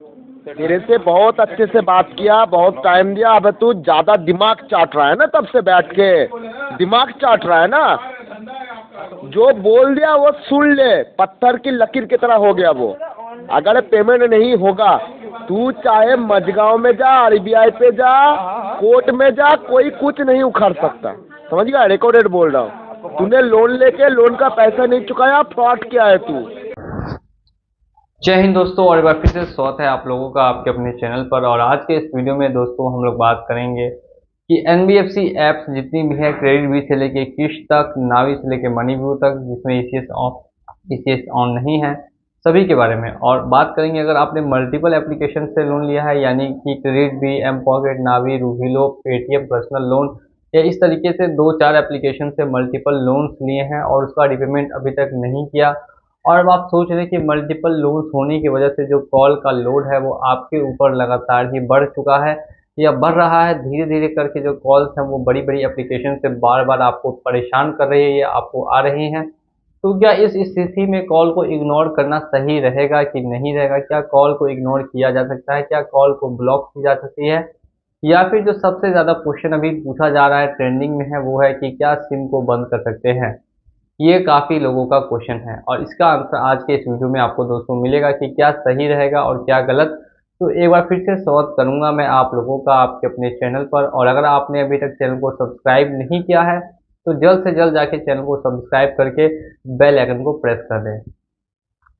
तेरे से बहुत अच्छे से बात किया, बहुत टाइम दिया। अब तू ज़्यादा दिमाग चाट रहा है ना, तब से बैठ के दिमाग चाट रहा है ना। जो बोल दिया वो सुन ले, पत्थर की लकीर की तरह हो गया वो। अगर पेमेंट नहीं होगा, तू चाहे मझगांव में जा, आरबीआई पे जा, कोर्ट में जा, कोई कुछ नहीं उखाड़ सकता। समझ गया? रिकॉर्डेड बोल रहा हूँ। तूने लोन लेके लोन का पैसा नहीं चुकाया, फ्रॉड किया है तू। जय हिंद दोस्तों, और एक बार फिर से स्वागत है आप लोगों का आपके अपने चैनल पर। और आज के इस वीडियो में दोस्तों हम लोग बात करेंगे कि एनबीएफसी ऐप्स जितनी भी है, क्रेडिट बी से लेके किस्त तक, नावी से लेके मनी व्यू तक, जिसमें ईसीएस ऑन नहीं है, सभी के बारे में। और बात करेंगे अगर आपने मल्टीपल एप्लीकेशन से लोन लिया है, यानी कि क्रेडिट बी, एम पॉकेट, नावी, रूबीलो, पेटीएम पर्सनल लोन, या इस तरीके से 2-4 एप्लीकेशन से मल्टीपल लोन्स लिए हैं और उसका रिपेमेंट अभी तक नहीं किया, और अब आप सोच रहे हैं कि मल्टीपल लोन्स होने की वजह से जो कॉल का लोड है वो आपके ऊपर लगातार ही बढ़ चुका है या बढ़ रहा है। धीरे धीरे करके जो कॉल्स हैं वो बड़ी बड़ी एप्लीकेशन से बार बार आपको परेशान कर रही है या आपको आ रही हैं। तो क्या इस स्थिति में कॉल को इग्नोर करना सही रहेगा कि नहीं रहेगा? क्या कॉल को इग्नोर किया जा सकता है? क्या कॉल को ब्लॉक की जा सकती है? या फिर जो सबसे ज़्यादा क्वेश्चन अभी पूछा जा रहा है, ट्रेंडिंग में है, वो है कि क्या सिम को बंद कर सकते हैं? ये काफ़ी लोगों का क्वेश्चन है और इसका आंसर आज के इस वीडियो में आपको दोस्तों मिलेगा कि क्या सही रहेगा और क्या गलत। तो एक बार फिर से स्वागत करूंगा मैं आप लोगों का आपके अपने चैनल पर। और अगर आपने अभी तक चैनल को सब्सक्राइब नहीं किया है तो जल्द से जल्द जाके चैनल को सब्सक्राइब करके बेल आइकन को प्रेस कर दें।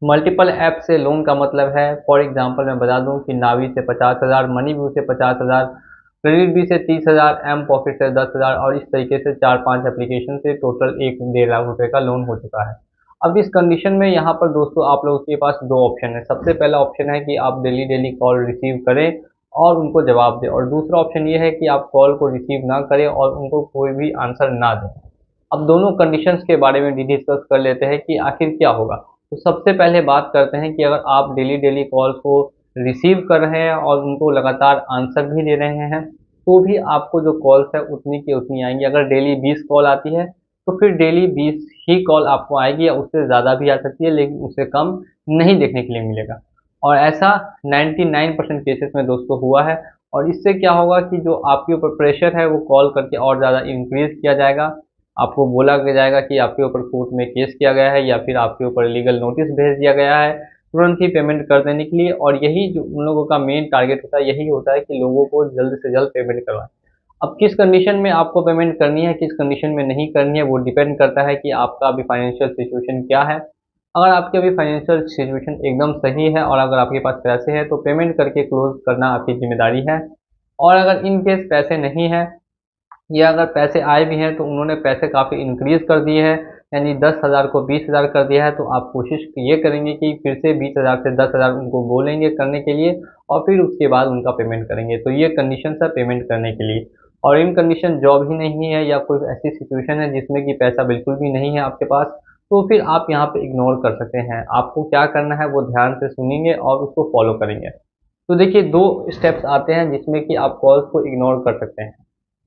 मल्टीपल ऐप से लोन का मतलब है, फॉर एग्जांपल मैं बता दूं कि नावी से 50,000, मनी व्यू से 50,000, क्रेडिट बी से 30,000, एम पॉकेट से 10,000, और इस तरीके से 4-5 एप्लीकेशन से टोटल 1-1.5 लाख रुपए का लोन हो चुका है। अब इस कंडीशन में यहाँ पर दोस्तों आप लोगों के पास दो ऑप्शन है। सबसे पहला ऑप्शन है कि आप डेली डेली कॉल रिसीव करें और उनको जवाब दें, और दूसरा ऑप्शन ये है कि आप कॉल को रिसीव ना करें और उनको कोई भी आंसर ना दें। अब दोनों कंडीशंस के बारे में डिस्कस कर लेते हैं कि आखिर क्या होगा। तो सबसे पहले बात करते हैं कि अगर आप डेली डेली कॉल्स को रिसीव कर रहे हैं और उनको लगातार आंसर भी दे रहे हैं, तो भी आपको जो कॉल्स है उतनी की उतनी आएंगी। अगर डेली 20 कॉल आती है तो फिर डेली 20 ही कॉल आपको आएगी, या उससे ज़्यादा भी आ सकती है लेकिन उससे कम नहीं देखने के लिए मिलेगा। और ऐसा 99% केसेस में दोस्तों हुआ है। और इससे क्या होगा कि जो आपके ऊपर प्रेशर है वो कॉल करके और ज़्यादा इंक्रीज किया जाएगा। आपको बोला जाएगा कि आपके ऊपर कोर्ट में केस किया गया है या फिर आपके ऊपर लीगल नोटिस भेज दिया गया है तुरंत ही पेमेंट कर देने के लिए। और यही जो उन लोगों का मेन टारगेट होता है, यही होता है कि लोगों को जल्द से जल्द पेमेंट करवाएं। अब किस कंडीशन में आपको पेमेंट करनी है, किस कंडीशन में नहीं करनी है, वो डिपेंड करता है कि आपका अभी फाइनेंशियल सिचुएशन क्या है। अगर आपकी अभी फाइनेंशियल सिचुएशन एकदम सही है और अगर आपके पास पैसे हैं तो पेमेंट करके क्लोज करना आपकी जिम्मेदारी है। और अगर इन केस पैसे नहीं है या अगर पैसे आए भी हैं तो उन्होंने पैसे काफ़ी इंक्रीज़ कर दिए हैं, यानी 10,000 को 20,000 कर दिया है, तो आप कोशिश ये करेंगे कि फिर से 20,000 से 10,000 उनको बोलेंगे करने के लिए और फिर उसके बाद उनका पेमेंट करेंगे। तो ये कंडीशन है पेमेंट करने के लिए। और इन कंडीशन जॉब ही नहीं है या कोई ऐसी सिचुएशन है जिसमें कि पैसा बिल्कुल भी नहीं है आपके पास, तो फिर आप यहाँ पे इग्नोर कर सकते हैं। आपको क्या करना है वो ध्यान से सुनेंगे और उसको फॉलो करेंगे। तो देखिए, दो स्टेप्स आते हैं जिसमें कि आप कॉल्स को इग्नोर कर सकते हैं।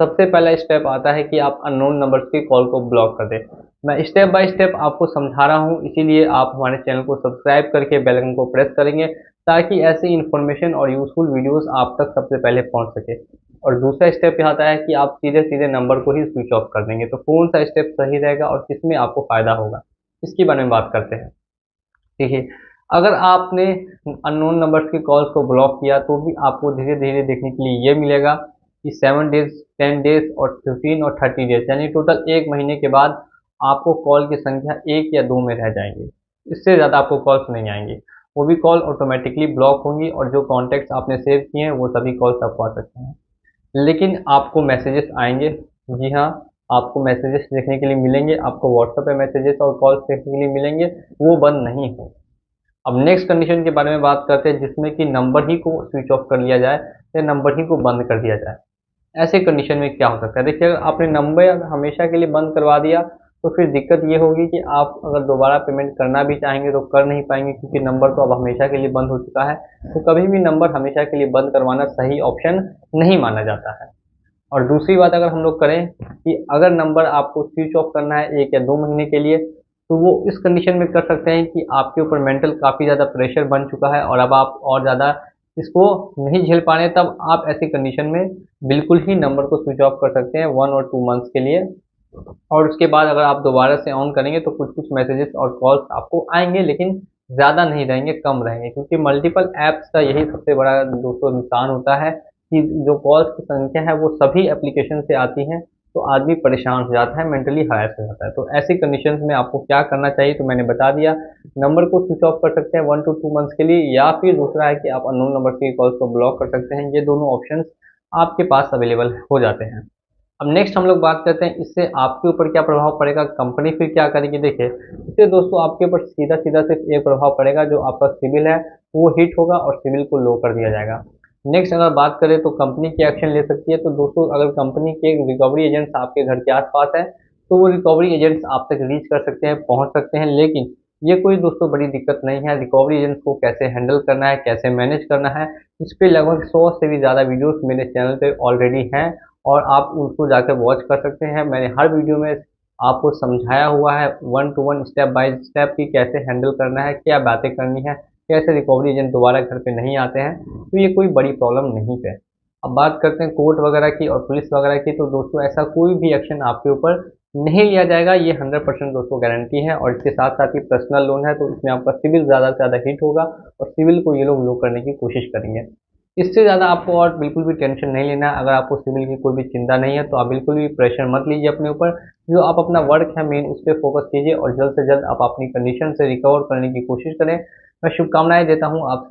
सबसे पहला स्टेप आता है कि आप अननोन नंबर्स की कॉल को ब्लॉक कर दें। मैं स्टेप बाय स्टेप आपको समझा रहा हूं, इसीलिए आप हमारे चैनल को सब्सक्राइब करके बेल आइकन को प्रेस करेंगे ताकि ऐसी इन्फॉर्मेशन और यूजफुल वीडियोस आप तक सबसे पहले पहुंच सके। और दूसरा स्टेप ये आता है कि आप सीधे सीधे नंबर को ही स्विच ऑफ कर देंगे। तो कौन सा स्टेप सही रहेगा और किसमें आपको फायदा होगा, इसके बारे में बात करते हैं। देखिए, अगर आपने अननोन नंबर्स की कॉल्स को ब्लॉक किया तो भी आपको धीरे धीरे देखने के लिए ये मिलेगा कि 7 डेज, 10 डेज और 15 और 30 डेज, यानी टोटल 1 महीने के बाद आपको कॉल की संख्या 1 या 2 में रह जाएंगी। इससे ज़्यादा आपको कॉल्स नहीं आएंगी। वो भी कॉल ऑटोमेटिकली ब्लॉक होंगी और जो कॉन्टैक्ट्स आपने सेव किए हैं वो सभी कॉल्स आपको आ सकते हैं। लेकिन आपको मैसेजेस आएंगे। जी हाँ, आपको मैसेजेस देखने के लिए मिलेंगे, आपको व्हाट्सएप पे मैसेजेस और कॉल्स देखने के लिए मिलेंगे, वो बंद नहीं हो। अब नेक्स्ट कंडीशन के बारे में बात करते हैं जिसमें कि नंबर ही को स्विच ऑफ कर लिया जाए या नंबर ही को बंद कर दिया जाए। ऐसे कंडीशन में क्या हो सकता है? देखिए, अगर आपने नंबर हमेशा के लिए बंद करवा दिया तो फिर दिक्कत ये होगी कि आप अगर दोबारा पेमेंट करना भी चाहेंगे तो कर नहीं पाएंगे, क्योंकि नंबर तो अब हमेशा के लिए बंद हो चुका है। तो कभी भी नंबर हमेशा के लिए बंद करवाना सही ऑप्शन नहीं माना जाता है। और दूसरी बात अगर हम लोग करें कि अगर नंबर आपको स्विच ऑफ करना है 1 या 2 महीने के लिए, तो वो इस कंडीशन में कर सकते हैं कि आपके ऊपर मेंटल काफ़ी ज़्यादा प्रेशर बन चुका है और अब आप और ज़्यादा इसको नहीं झेल पा रहे हैं, तब आप ऐसी कंडीशन में बिल्कुल ही नंबर को स्विच ऑफ कर सकते हैं 1 और 2 मंथ्स के लिए। और उसके बाद अगर आप दोबारा से ऑन करेंगे तो कुछ कुछ मैसेजेस और कॉल्स आपको आएंगे, लेकिन ज़्यादा नहीं रहेंगे, कम रहेंगे, क्योंकि मल्टीपल ऐप्स का यही सबसे बड़ा दोस्तों नुकसान होता है कि जो कॉल्स की संख्या है वो सभी एप्लीकेशन से आती है, तो आदमी परेशान हो जाता है, मेंटली हरास हो जाता है। तो ऐसी कंडीशंस में आपको क्या करना चाहिए, तो मैंने बता दिया। नंबर को स्विच ऑफ कर सकते हैं 1 to 2 मंथ्स के लिए, या फिर दूसरा है कि आप अननोन नंबर की कॉल्स को ब्लॉक कर सकते हैं। ये दोनों ऑप्शंस आपके पास अवेलेबल हो जाते हैं। अब नेक्स्ट हम लोग बात करते हैं इससे आपके ऊपर क्या प्रभाव पड़ेगा, कंपनी फिर क्या करेगी। देखिए, इससे दोस्तों आपके ऊपर सीधा सीधा सिर्फ एक प्रभाव पड़ेगा, जो आपका सिविल है वो हिट होगा और सिविल को लो कर दिया जाएगा। नेक्स्ट अगर बात करें तो कंपनी क्या एक्शन ले सकती है, तो दोस्तों अगर कंपनी के रिकवरी एजेंट्स आपके घर के आसपास है तो वो रिकवरी एजेंट्स आप तक रीच कर सकते हैं, पहुंच सकते हैं। लेकिन ये कोई दोस्तों बड़ी दिक्कत नहीं है। रिकवरी एजेंट्स को कैसे हैंडल करना है, कैसे मैनेज करना है, इस पे लगभग 100 से भी ज़्यादा वीडियोस मेरे चैनल पे ऑलरेडी हैं और आप उसको जाकर वॉच कर सकते हैं। मैंने हर वीडियो में आपको समझाया हुआ है 1 to 1 स्टेप बाय स्टेप कि कैसे हैंडल करना है, क्या बातें करनी है, कैसे रिकवरी एजेंट दोबारा घर पे नहीं आते हैं। तो ये कोई बड़ी प्रॉब्लम नहीं है। अब बात करते हैं कोर्ट वगैरह की और पुलिस वगैरह की, तो दोस्तों ऐसा कोई भी एक्शन आपके ऊपर नहीं लिया जाएगा, ये 100% दोस्तों गारंटी है। और इसके साथ साथ ही पर्सनल लोन है, तो इसमें आपका सिविल ज़्यादा से ज़्यादा हिट होगा और सिविल को ये लोग लो करने की कोशिश करेंगे। इससे ज़्यादा आपको और बिल्कुल भी टेंशन नहीं लेना है। अगर आपको सिविल की कोई भी चिंता नहीं है तो आप बिल्कुल भी प्रेशर मत लीजिए अपने ऊपर। जो आप अपना वर्क है मेन, उस पर फोकस कीजिए और जल्द से जल्द आप अपनी कंडीशन से रिकवर करने की कोशिश करें। मैं शुभकामनाएं देता हूँ आप